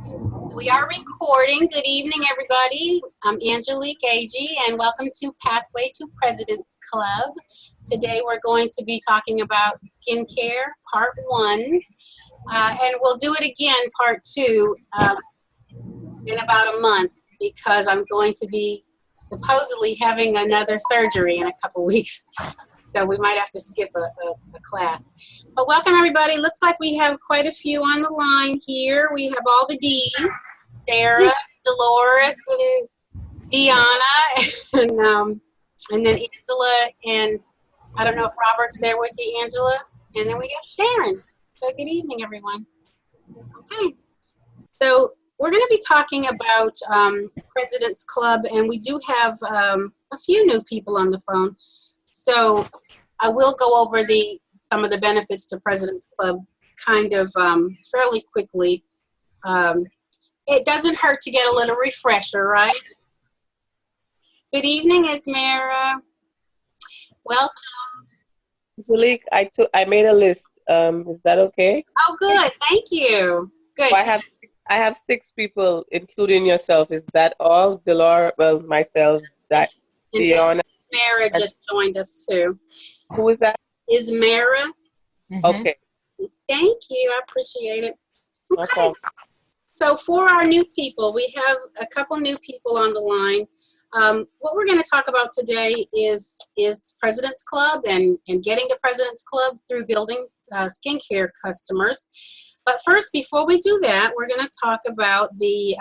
We are recording. Good evening, everybody. I'm Angelique Agee, and welcome to Pathway to President's Club. Today we're going to be talking about skincare, part 1, and we'll do it again, part 2, in about a month, because I'm going to be supposedly having another surgery in a couple weeks. So we might have to skip a class. But welcome, everybody. Looks like we have quite a few on the line here. We have all the D's, Sarah, Dolores, and Deanna, and then Angela, and I don't know if Robert's there with you, Angela. And then we got Sharon. So good evening, everyone. Okay. So we're going to be talking about President's Club, and we do have a few new people on the phone. So I will go over some of the benefits to President's Club kind of fairly quickly. It doesn't hurt to get a little refresher, right? Good evening, Esmera. Welcome. Angelique, I made a list. Is that okay? Oh, good. Thank you. Good. So I have 6 people, including yourself. Is that all? Delora, well, myself, Deanna. Esmera just joined us too. Who is that? Esmera. Okay. Thank you. I appreciate it. No Okay. problem. So for our new people, we have a couple new people on the line. What we're going to talk about today is President's Club and getting to President's Club through building skincare customers. But first, before we do that, we're going to talk about the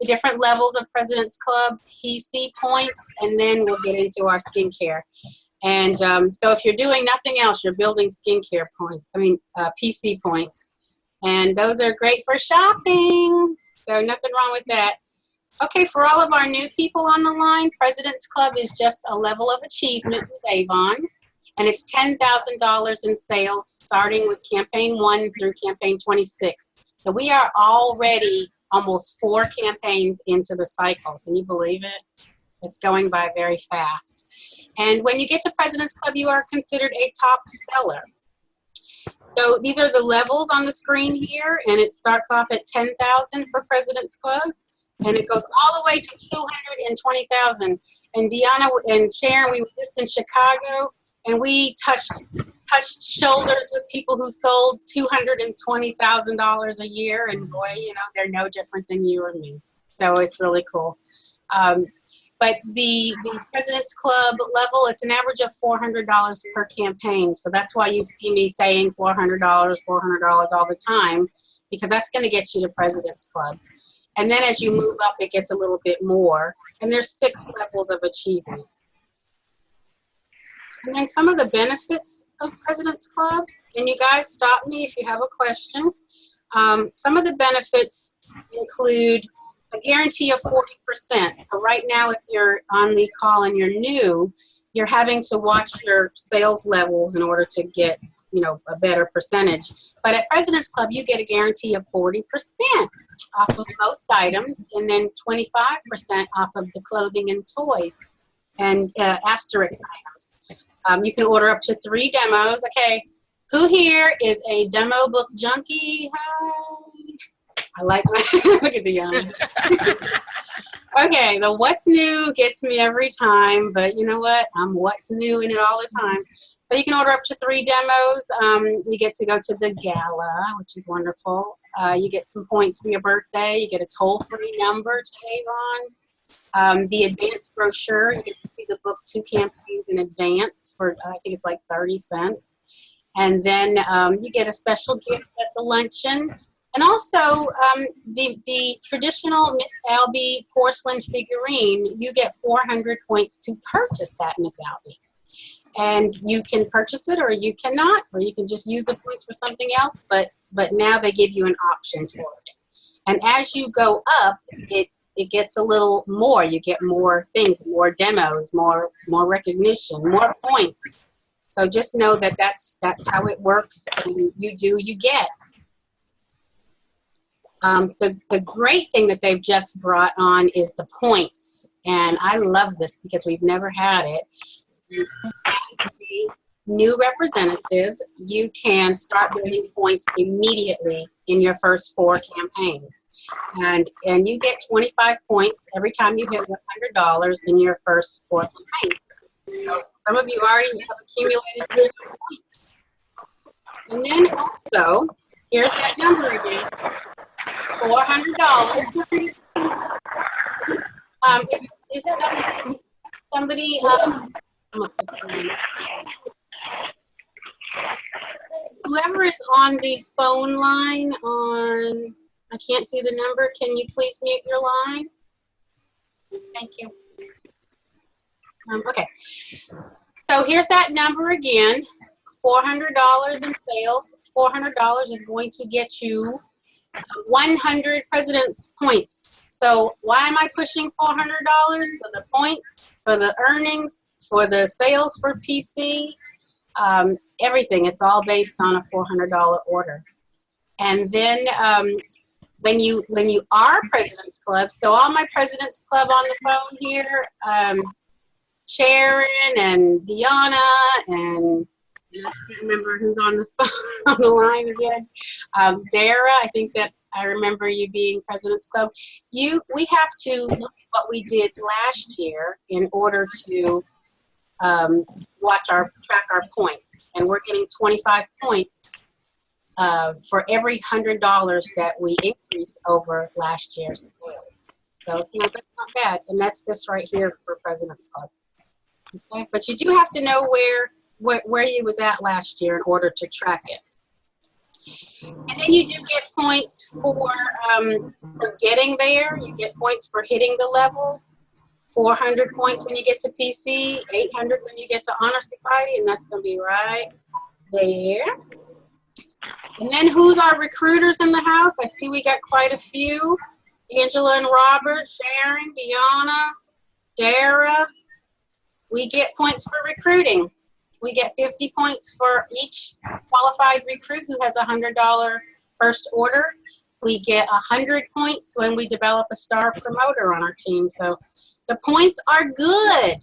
different levels of President's Club, PC points, and then we'll get into our skincare. And so if you're doing nothing else, you're building skincare points, PC points. And those are great for shopping, so nothing wrong with that. Okay, for all of our new people on the line, President's Club is just a level of achievement with Avon, and it's $10,000 in sales starting with campaign 1 through campaign 26. So we are already almost 4 campaigns into the cycle. Can you believe it? It's going by very fast. And when you get to President's Club, you are considered a top seller. So these are the levels on the screen here, and it starts off at $10,000 for President's Club, and it goes all the way to $220,000. And Deanna and Sharon, we were just in Chicago, and we touched shoulders with people who sold $220,000 a year, and boy, they're no different than you or me. So it's really cool. But the President's Club level, it's an average of $400 per campaign. So that's why you see me saying $400 all the time, because that's going to get you to President's Club. And then as you move up, it gets a little bit more. And there's 6 levels of achievement. And then some of the benefits of President's Club, and you guys stop me if you have a question. Some of the benefits include a guarantee of 40%. So right now, if you're on the call and you're new, you're having to watch your sales levels in order to get, a better percentage. But at President's Club, you get a guarantee of 40% off of most items, and then 25% off of the clothing and toys and asterisk items. You can order up to 3 demos. Okay, who here is a demo book junkie? Hi. I like my, look at the young. Okay, the what's new gets me every time, but you know what? I'm what's new in it all the time. So you can order up to 3 demos. You get to go to the gala, which is wonderful. You get some points for your birthday. You get a toll-free number to Avon. The advanced brochure, you get to see the book 2 campaigns in advance for, I think it's like 30 cents. And then you get a special gift at the luncheon. And also, the traditional Miss Albee porcelain figurine, you get 400 points to purchase that Miss Albee. And you can purchase it or you cannot, or you can just use the points for something else, but now they give you an option for it. And as you go up, it gets a little more. You get more things, more demos, more recognition, more points. So just know that that's how it works. And you get. The great thing that they've just brought on is the points, and I love this because we've never had it. As a new representative, you can start building points immediately in your first 4 campaigns. And you get 25 points every time you hit $100 in your first 4 campaigns. So some of you already have accumulated your points. And then also, here's that number again, $400. Is somebody whoever is on the phone line on, I can't see the number. Can you please mute your line? Thank you. Okay. So here's that number again. $400 in sales. $400 is going to get you 100 President's points. So why am I pushing $400? For the points, for the earnings, for the sales for PC, everything. It's all based on a $400 order. And then when you are President's Club, so all my President's Club on the phone here, Sharon and Deanna and I can't remember who's on the phone on the line again. Dara, I think that I remember you being President's Club. We have to look at what we did last year in order to track our points, and we're getting 25 points for every $100 that we increase over last year's sales. So that's not bad, and that's this right here for President's Club. Okay, but you do have to know where you was at last year in order to track it. And then you do get points for getting there. You get points for hitting the levels. 400 points when you get to PC, 800 when you get to Honor Society, and that's going to be right there. And then who's our recruiters in the house? I see we got quite a few. Angela and Robert, Sharon, Deanna, Dara. We get points for recruiting. We get 50 points for each qualified recruit who has a $100 first order. We get 100 points when we develop a star promoter on our team. So the points are good.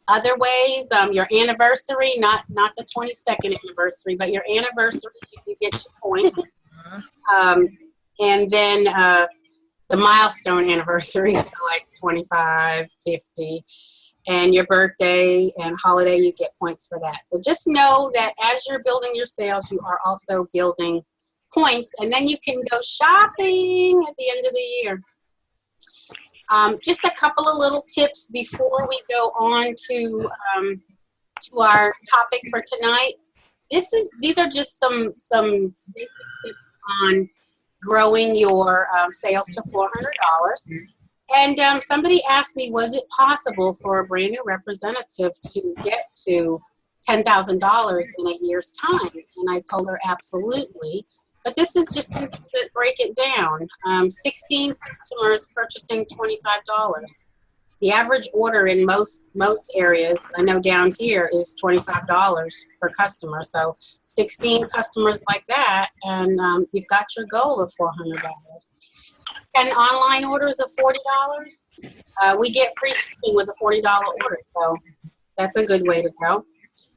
Other ways, your anniversary, not the 22nd anniversary, but your anniversary, you get your point. And then the milestone anniversaries, so like 25, 50. And your birthday and holiday, you get points for that. So just know that as you're building your sales, you are also building points, and then you can go shopping at the end of the year. Just a couple of little tips before we go on to our topic for tonight. These are just some basic tips on growing your sales to $400. And somebody asked me, was it possible for a brand new representative to get to $10,000 in a year's time? And I told her absolutely. But this is just something that break it down. 16 customers purchasing $25. The average order in most areas, I know down here, is $25 per customer. So 16 customers like that, and you've got your goal of $400. And online orders of $40. We get free shipping with a $40 order, so that's a good way to go.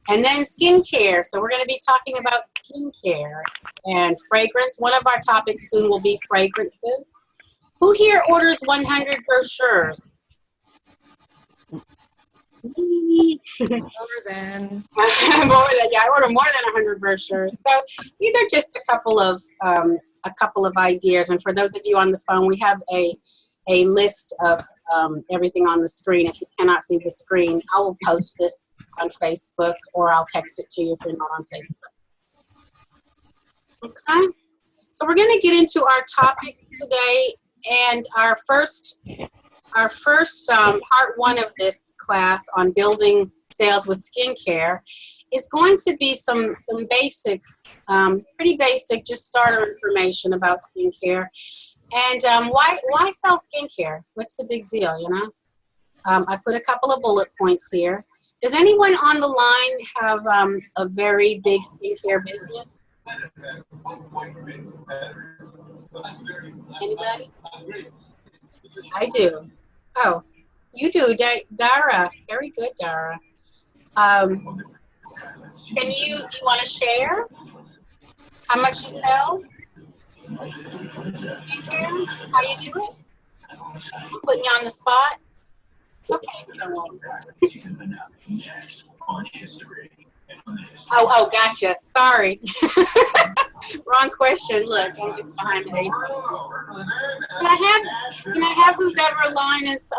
And then skincare. So we're going to be talking about skincare and fragrance. One of our topics soon will be fragrances. Who here orders 100 brochures? Me. More than. Yeah, I order more than 100 brochures. So these are just a couple of ideas. And for those of you on the phone, we have a list of everything on the screen. If you cannot see the screen, I will post this on Facebook, or I'll text it to you if you're not on Facebook. Okay, so we're going to get into our topic today, and our first part one of this class on building sales with skincare is going to be some basic, pretty basic, just starter information about skincare. And why sell skincare? What's the big deal, you know? I put a couple of bullet points here. Does anyone on the line have a very big skincare business? Anybody? I do. Oh, you do, Dara. Very good, Dara. Do you want to share how much you sell? Karen, how you doing? I'm putting you on the spot. Okay. Oh, gotcha. Sorry. Wrong question. Look, I'm just behind the eight. Can I have whose ever line is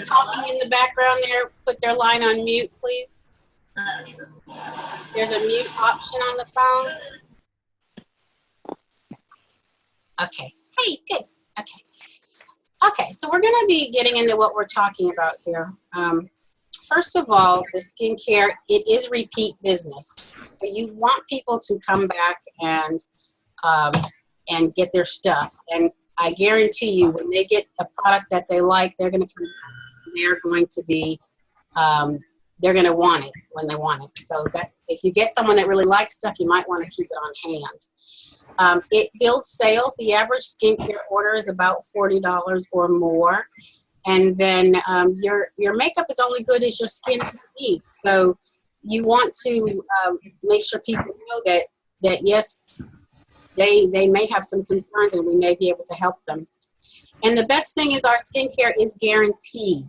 talking in the background there, put their line on mute, please? There's a mute option on the phone. Okay. Hey, good. Okay. Okay, so we're going to be getting into what we're talking about here. First of all, the skincare, it is repeat business. So you want people to come back and get their stuff. And I guarantee you, when they get a product that they like, they're going to come back. They're going to be, they're going to want it when they want it. So that's, if you get someone that really likes stuff, you might want to keep it on hand. It builds sales. The average skincare order is about $40 or more. And then your makeup is only good as your skin needs. So you want to make sure people know that yes, they may have some concerns and we may be able to help them. And the best thing is our skincare is guaranteed.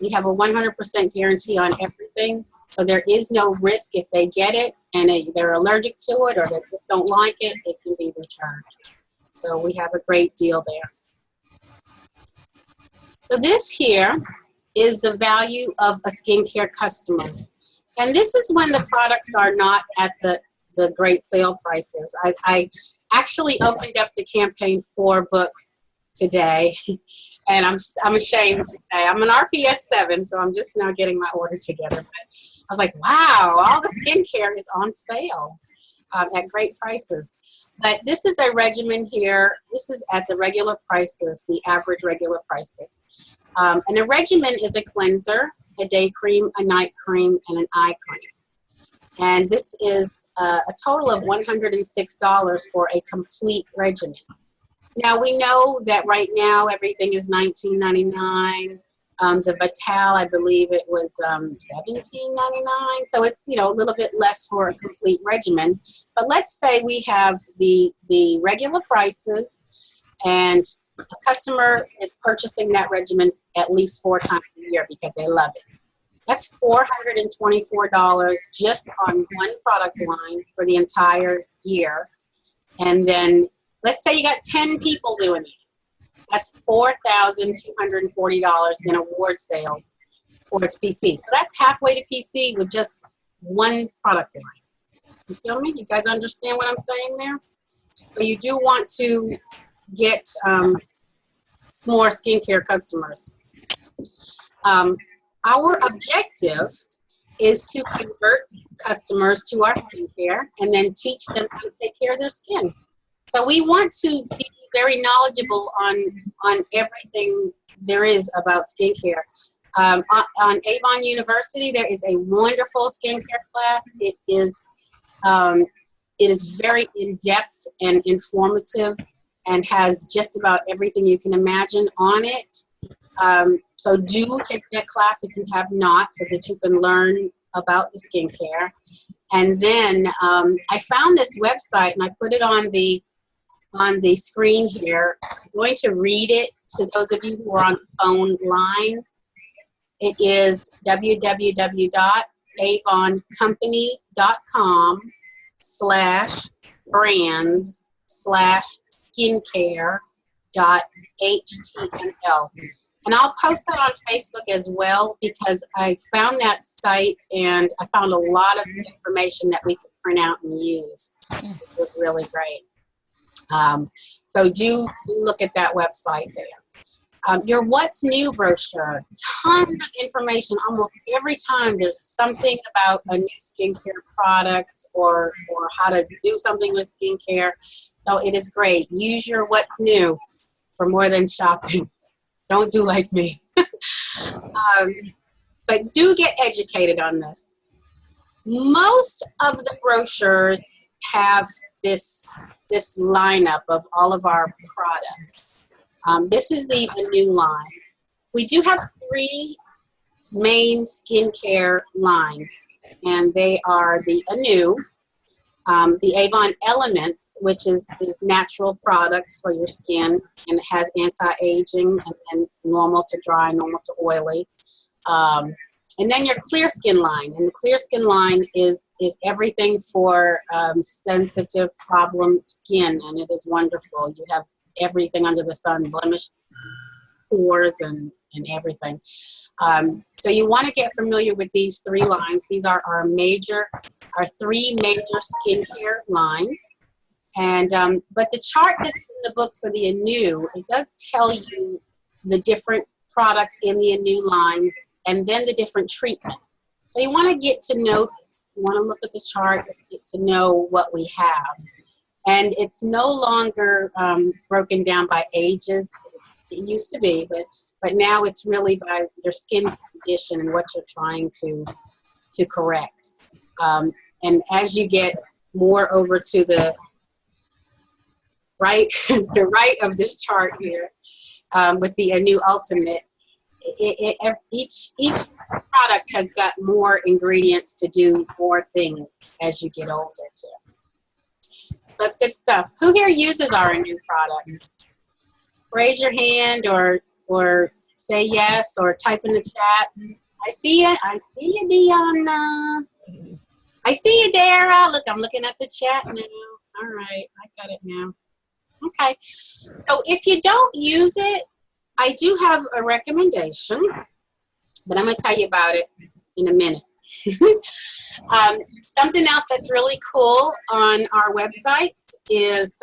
We have a 100% guarantee on everything. So there is no risk if they get it and they're allergic to it or they just don't like it, it can be returned. So we have a great deal there. So this here is the value of a skincare customer. And this is when the products are not at the great sale prices. I actually opened up the Campaign 4 book today, and I'm ashamed to say I'm an RPS 7, so I'm just now getting my order together. But I was like, wow, all the skincare is on sale at great prices. But this is a regimen here. This is at the regular prices, the average regular prices. And a regimen is a cleanser, a day cream, a night cream, and an eye cream. And this is a total of $106 for a complete regimen. Now, we know that right now everything is $19.99. The Vital, I believe it was $17.99. So it's, you know, a little bit less for a complete regimen. But let's say we have the regular prices and a customer is purchasing that regimen at least 4 times a year because they love it. That's $424 just on one product line for the entire year. And then let's say you got 10 people doing it. That's $4,240 in award sales for its PC. So that's halfway to PC with just one product line. You feel me? You guys understand what I'm saying there? So you do want to get more skincare customers. Our objective is to convert customers to our skincare and then teach them how to take care of their skin. So we want to be very knowledgeable on everything there is about skincare. On Avon University, there is a wonderful skincare class. It is very in-depth and informative and has just about everything you can imagine on it. So do take that class if you have not, so that you can learn about the skincare. And then I found this website and I put it on the screen here. I'm going to read it to those of you who are on the phone line. It is www.avoncompany.com/brands/skincare.html. And I'll post that on Facebook as well because I found that site and I found a lot of information that we could print out and use. It was really great. So do look at that website there. Your What's New brochure, tons of information. Almost every time there's something about a new skincare product or how to do something with skincare. So it is great. Use your What's New for more than shopping. Don't do like me. But do get educated on this. Most of the brochures have this lineup of all of our products. This is a new line. We do have 3 main skincare lines, and they are the Anew, The Avon Elements, which is natural products for your skin, and it has anti-aging and normal to dry, normal to oily. And then your Clear Skin line, and the Clear Skin line is everything for sensitive problem skin, and it is wonderful. You have everything under the sun, blemish, pores, and everything. So you want to get familiar with these three lines. These are our three major skincare lines. And but the chart that's in the book for the Anew, it does tell you the different products in the Anew lines, and then the different treatment. So you want to get to know this. You want to look at the chart, get to know what we have. And it's no longer broken down by ages. It used to be, but now it's really by your skin's condition and what you're trying to correct. And as you get more over to the right, the right of this chart here, with the Anew Ultimate, each product has got more ingredients to do more things as you get older too. That's good stuff. Who here uses our Anew products? Raise your hand or say yes or type in the chat. I see it. I see you, Deanna. I see you, Dara. Look, I'm looking at the chat now. All right, I got it now. Okay. So if you don't use it, I do have a recommendation, but I'm going to tell you about it in a minute. Something else that's really cool on our websites is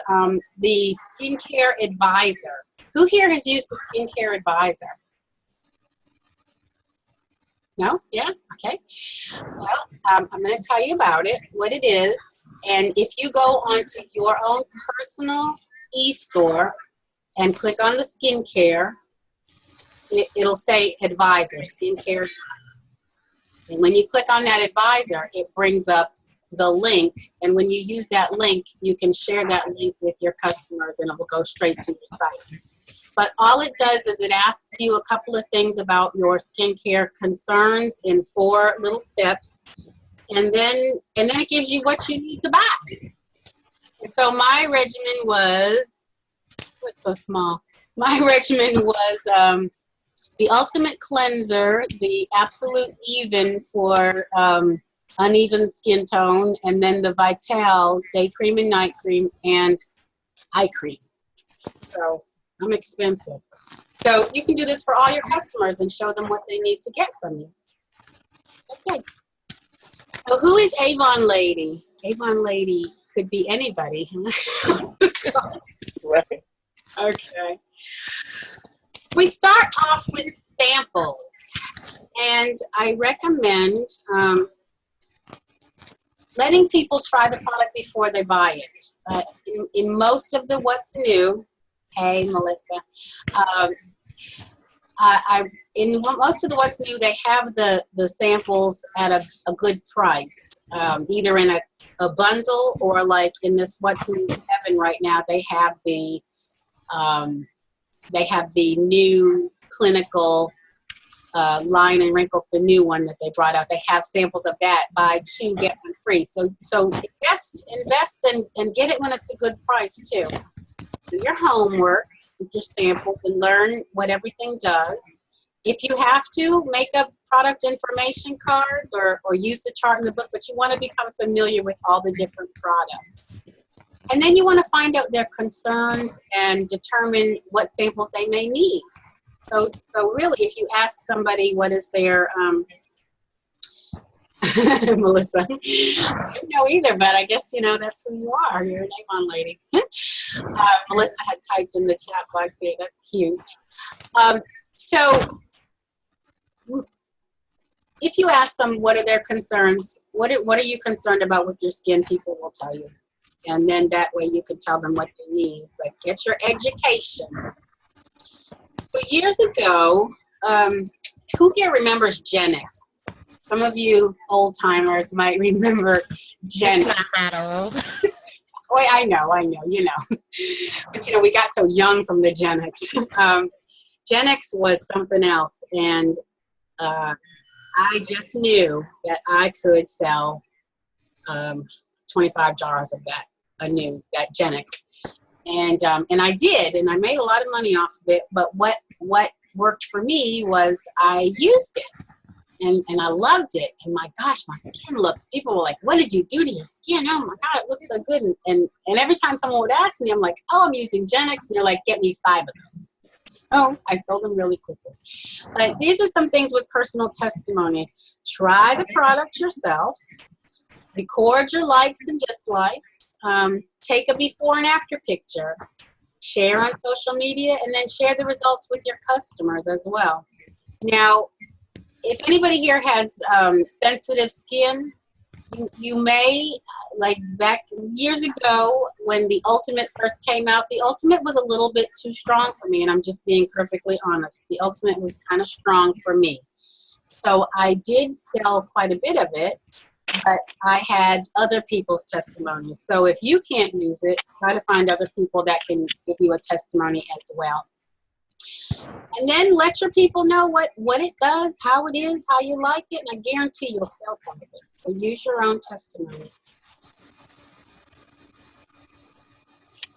the Skincare Advisor. Who here has used the Skincare Advisor? No? Yeah? Okay. Well, I'm going to tell you about it, what it is, and if you go onto your own personal e-store and click on the skincare, it'll say Advisor, Skincare. And when you click on that Advisor, it brings up the link, and when you use that link, you can share that link with your customers, and it will go straight to your site. But all it does is it asks you a couple of things about your skincare concerns in 4 little steps, and then it gives you what you need to buy. And so my regimen was, what's so small? My regimen was the Ultimate Cleanser, the Absolute Even for uneven skin tone, and then the Vital Day Cream and Night Cream and Eye Cream. So I'm expensive. So you can do this for all your customers and show them what they need to get from you. Okay. So who is Avon Lady? Avon Lady could be anybody. Right. Okay. We start off with samples, and I recommend letting people try the product before they buy it. In most of the What's New, hey Melissa, in most of the What's New, they have the samples at a good price, either in a bundle or like in this What's New 7 right now, they have the new clinical line and wrinkle, the new one that they brought out. They have samples of that, buy 2, get 1 free. So invest and get it when it's a good price too. Do your homework with your samples and learn what everything does. If you have to, make up product information cards or use the chart in the book, but you want to become familiar with all the different products. And then you want to find out their concerns and determine what samples they may need. So really, if you ask somebody what is their, Melissa, I don't know either, but I guess, that's who you are. You're an Avon Lady. Melissa had typed in the chat box here. That's cute. So if you ask them what are their concerns, what are you concerned about with your skin, people will tell you. And then that way you can tell them what they need. But get your education. But years ago, who here remembers Gen X? Some of you old timers might remember Gen X. It's not that old. Oh, I know, But we got so young from the Gen X. Gen X was something else, and I just knew that I could sell 25 jars of that that Genix. And I did, and I made a lot of money off of it. But what worked for me was I used it, and I loved it. And my gosh, my skin looked. People were like, "What did you do to your skin? Oh my God, it looks so good." And every time someone would ask me, I'm like, "Oh, I'm using Genix," and they're like, "Get me 5 of those." So I sold them really quickly. But these are some things with personal testimony. Try the product yourself. Record your likes and dislikes. Take a before and after picture. Share on social media, and then share the results with your customers as well. Now, if anybody here has sensitive skin, you may, like back years ago when the Ultimate first came out, the Ultimate was a little bit too strong for me, and I'm just being perfectly honest. The Ultimate was kind of strong for me. So I did sell quite a bit of it, but I had other people's testimonies. So if you can't use it, try to find other people that can give you a testimony as well. And then let your people know what it does, how it is, how you like it, and I guarantee you'll sell some of it. So use your own testimony.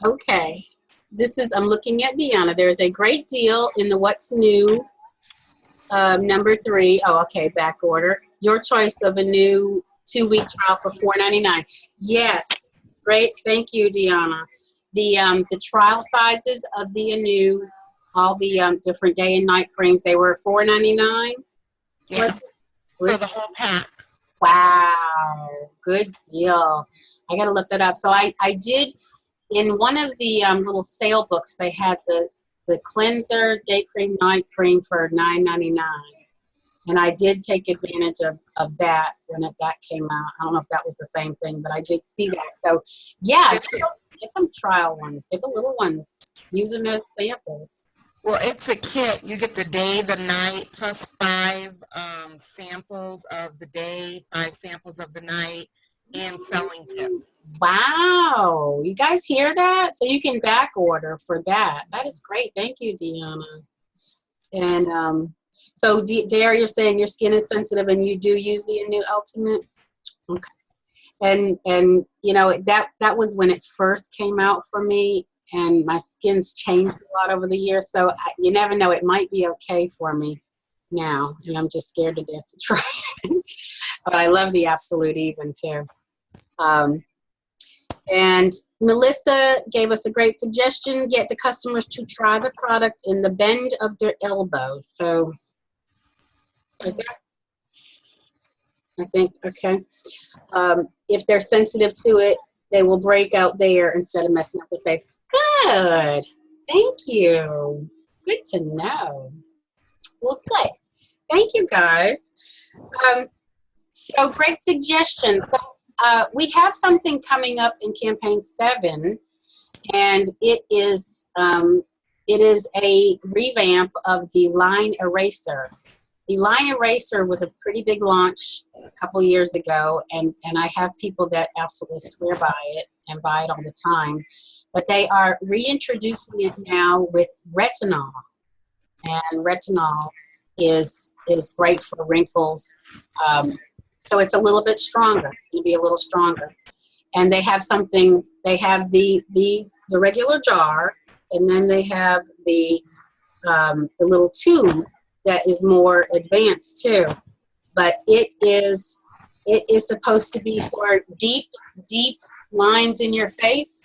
Okay, I'm looking at Deanna. There's a great deal in the What's New, number 3. Oh, okay, back order. Your choice of a new 2-week trial for $4.99. Yes, great. Thank you, Deanna. The trial sizes of the Anew, all the different day and night creams, they were $4.99. Yeah, for the whole pack. Wow, good deal. I gotta look that up. So I did, in one of the little sale books, they had the cleanser day cream, night cream for $9.99. And I did take advantage of that when that came out. I don't know if that was the same thing, but I did see that. So, yeah, get them trial ones. Get the little ones. Use them as samples. Well, it's a kit. You get the day, the night, plus 5 samples of the day, 5 samples of the night, and selling tips. Wow. You guys hear that? So you can back order for that. That is great. Thank you, Deanna. And so, Dare, you're saying your skin is sensitive and you do use the Anew Ultimate? Okay. And you know, that was when it first came out for me, and my skin's changed a lot over the years, so you never know. It might be okay for me now, and I'm just scared to death to try it. But I love the Absolute Even, too. And Melissa gave us a great suggestion: get the customers to try the product in the bend of their elbow. So, right there. I think, okay. If they're sensitive to it, they will break out there instead of messing up the face. Good. Thank you. Good to know. Well, good. Thank you, guys. So great suggestion. So we have something coming up in Campaign 7, and it is a revamp of the line eraser. The line eraser was a pretty big launch a couple years ago, and I have people that absolutely swear by it and buy it all the time. But they are reintroducing it now with retinol, and retinol is great for wrinkles. So it's a little bit stronger, maybe a little stronger. And they have something. They have the regular jar, and then they have the little tube that is more advanced too. But it is supposed to be for deep lines in your face.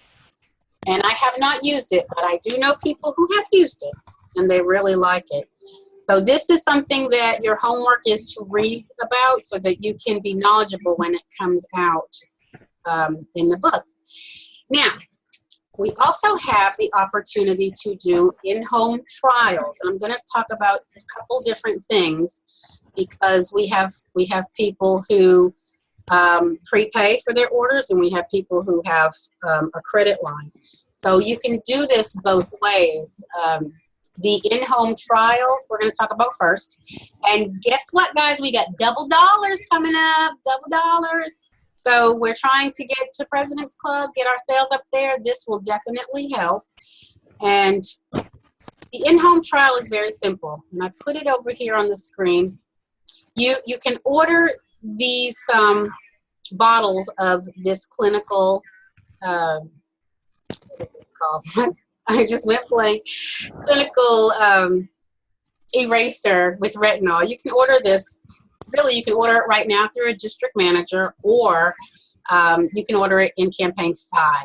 And I have not used it, but I do know people who have used it, and they really like it. So this is something that your homework is to read about so that you can be knowledgeable when it comes out in the book. Now, we also have the opportunity to do in-home trials. And I'm going to talk about a couple different things because we have people who prepay for their orders, and we have people who have a credit line. So you can do this both ways. The in-home trials we're going to talk about first. And guess what, guys? We got double dollars coming up, double dollars. So we're trying to get to President's Club, get our sales up there. This will definitely help. And the in-home trial is very simple. And I put it over here on the screen. You can order these bottles of this clinical, what is this called? I just went blank. Clinical eraser with retinol. You can order this. Really, you can order it right now through a district manager, or you can order it in campaign 5.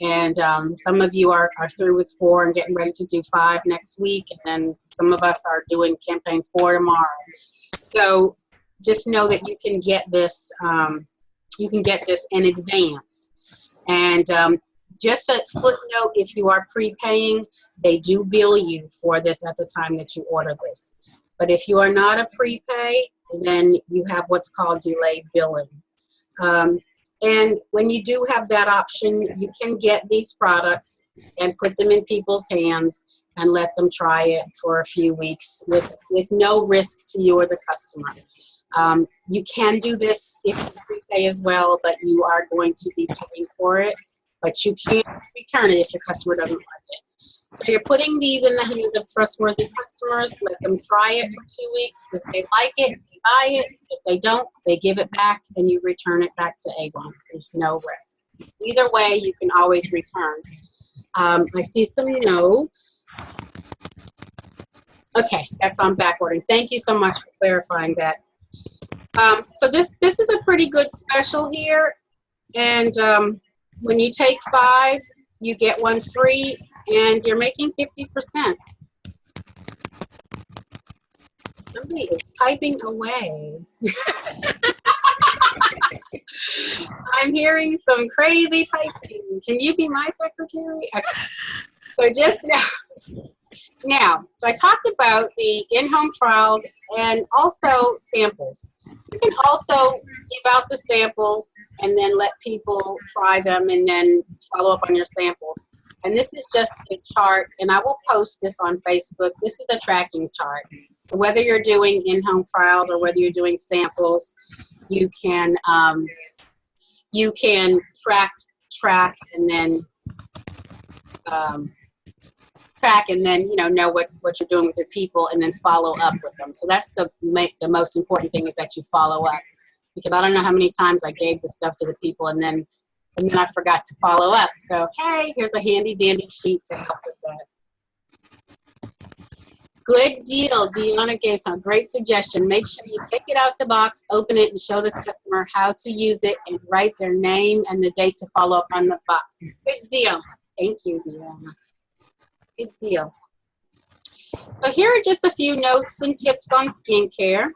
And some of you are through with 4 and getting ready to do 5 next week, and then some of us are doing campaign 4 tomorrow. So just know that you can get this. You can get this in advance. And just a footnote: if you are prepaying, they do bill you for this at the time that you order this. But if you are not a prepay, then you have what's called delayed billing. And when you do have that option, you can get these products and put them in people's hands and let them try it for a few weeks with no risk to you or the customer. You can do this if you prepay as well, but you are going to be paying for it. But you can't return it if your customer doesn't like it. So you're putting these in the hands of trustworthy customers. Let them try it for 2 weeks. If they like it, they buy it. If they don't, they give it back and you return it back to Avon. There's no risk. Either way, you can always return. I see some notes. Okay, that's on back ordering. Thank you so much for clarifying that. So this is a pretty good special here. And when you take 5, you get 1 free, and you're making 50%. Somebody is typing away. I'm hearing some crazy typing. Can you be my secretary? Okay. So just now, so I talked about the in-home trials and also samples. You can also give out the samples and then let people try them and then follow up on your samples. And this is just a chart, and I will post this on Facebook. This is a tracking chart. So whether you're doing in-home trials or whether you're doing samples, you can track and then know what you're doing with your people and then follow up with them. So that's the most important thing, is that you follow up, because I don't know how many times I gave the stuff to the people and then I forgot to follow up. So hey, here's a handy dandy sheet to help with that. Good deal. Deanna gave some great suggestion. Make sure you take it out the box, open it, and show the customer how to use it, and write their name and the date to follow up on the box. Good deal. Thank you, Deanna. Good deal. So here are just a few notes and tips on skincare.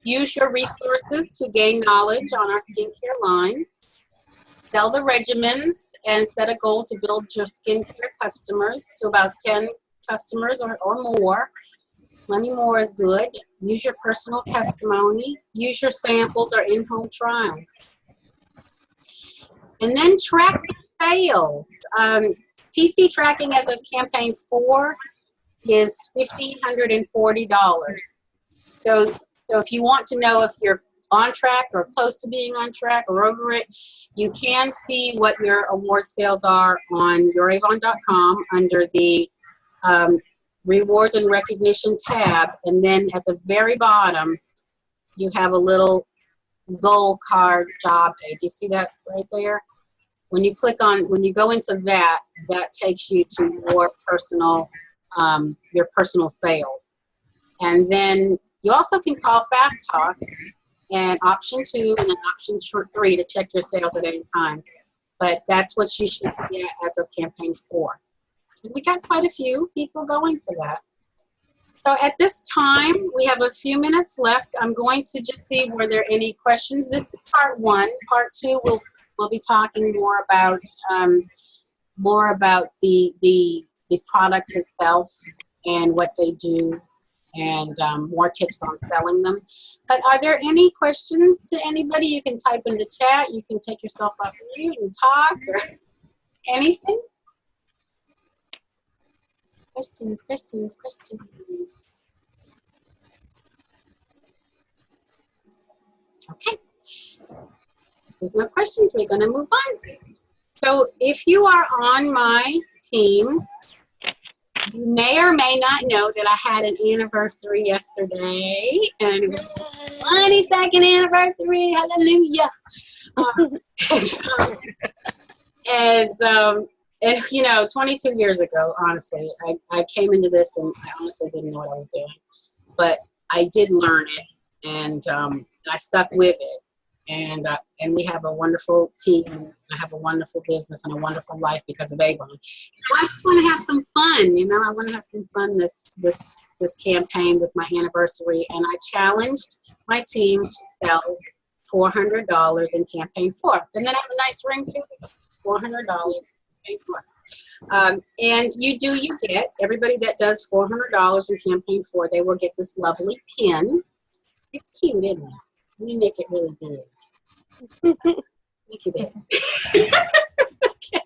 Use your resources to gain knowledge on our skincare lines. Sell the regimens and set a goal to build your skincare customers to about 10 customers or more. Plenty more is good. Use your personal testimony. Use your samples or in-home trials. And then track your sales. PC tracking as of campaign 4 is $1,540. So if you want to know if you're on track or close to being on track or over it, you can see what your award sales are on youravon.com under the rewards and recognition tab. And then at the very bottom, you have a little goal card job aid. You see that right there? When you go into that, that takes you to your personal sales. And then you also can call Fast Talk and option 2 and then option 3 to check your sales at any time. But that's what you should get as of campaign 4. And we got quite a few people going for that. So at this time, we have a few minutes left. I'm going to just see were there any questions. This is part 1. Part 2, we'll be talking more about the products itself and what they do, and more tips on selling them. But are there any questions to anybody? You can type in the chat. You can take yourself off mute and talk or anything. Questions. Okay. If there's no questions, we're going to move on. So if you are on my team, you may or may not know that I had an anniversary yesterday, and it was 22nd anniversary, hallelujah. And you know, 22 years ago, honestly, I came into this and I honestly didn't know what I was doing, but I did learn it, and I stuck with it. And we have a wonderful team. I have a wonderful business and a wonderful life because of Avon. I just want to have some fun, you know. I want to have some fun this campaign with my anniversary, and I challenged my team to sell $400 in campaign 4. Doesn't that have a nice ring to it? $400 campaign 4. And you get everybody that does $400 in campaign 4. They will get this lovely pin. It's cute, isn't it? Let me make it really big. Look at it. Okay.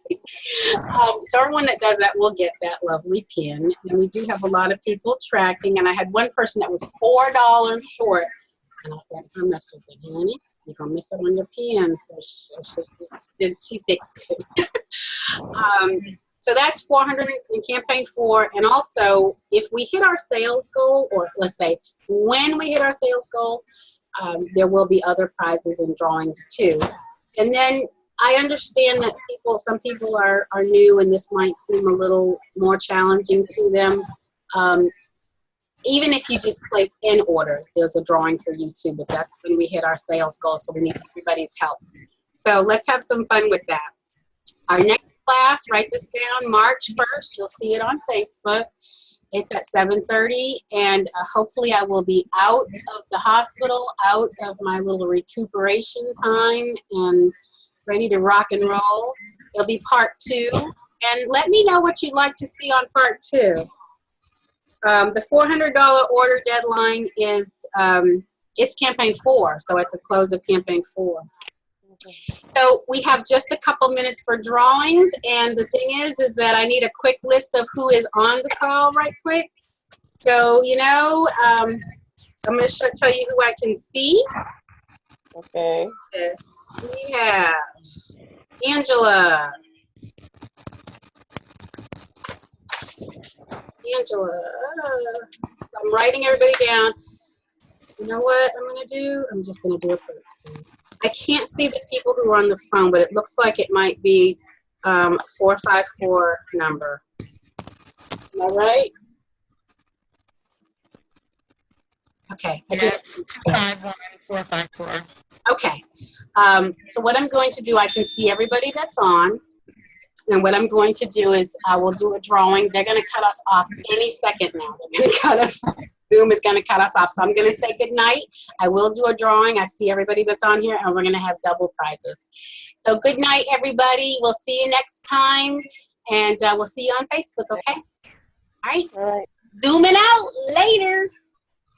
So everyone that does that will get that lovely pin. And we do have a lot of people tracking. And I had one person that was $4 short. And I said, I messaged her, honey, you're going to miss it on your pin. So she fixed it. So that's 400 in campaign 4. And also, if we hit our sales goal, or let's say when we hit our sales goal, there will be other prizes and drawings too. And then I understand that some people are new and this might seem a little more challenging to them. Even if you just place an order, there's a drawing for you too, but that's when we hit our sales goal, so we need everybody's help. So let's have some fun with that. Our next class, write this down, March 1st. You'll see it on Facebook. It's at 7:30, and hopefully I will be out of the hospital, out of my little recuperation time, and ready to rock and roll. It'll be part 2, and let me know what you'd like to see on part 2. The $400 order deadline is it's campaign 4, so at the close of campaign 4. So we have just a couple minutes for drawings, and the thing is that I need a quick list of who is on the call right quick. So, you know, I'm going to tell you who I can see. Okay. Yes, we have Angela. I'm writing everybody down. You know what I'm going to do? I'm just going to do a post. I can't see the people who are on the phone, but it looks like it might be 454 number. Am I right? Okay. Yes, 251-454. Okay. So what I'm going to do, I can see everybody that's on. And what I'm going to do is I will do a drawing. They're going to cut us off any second now. They're going to cut us. Zoom is going to cut us off. So I'm going to say good night. I will do a drawing. I see everybody that's on here, and we're going to have double prizes. So good night, everybody. We'll see you next time, and we'll see you on Facebook, okay? All right. All right. Zooming out later.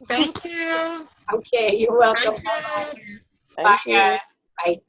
Thank you. Okay, you're welcome. Thank you. Bye, Thank you. guys. Bye.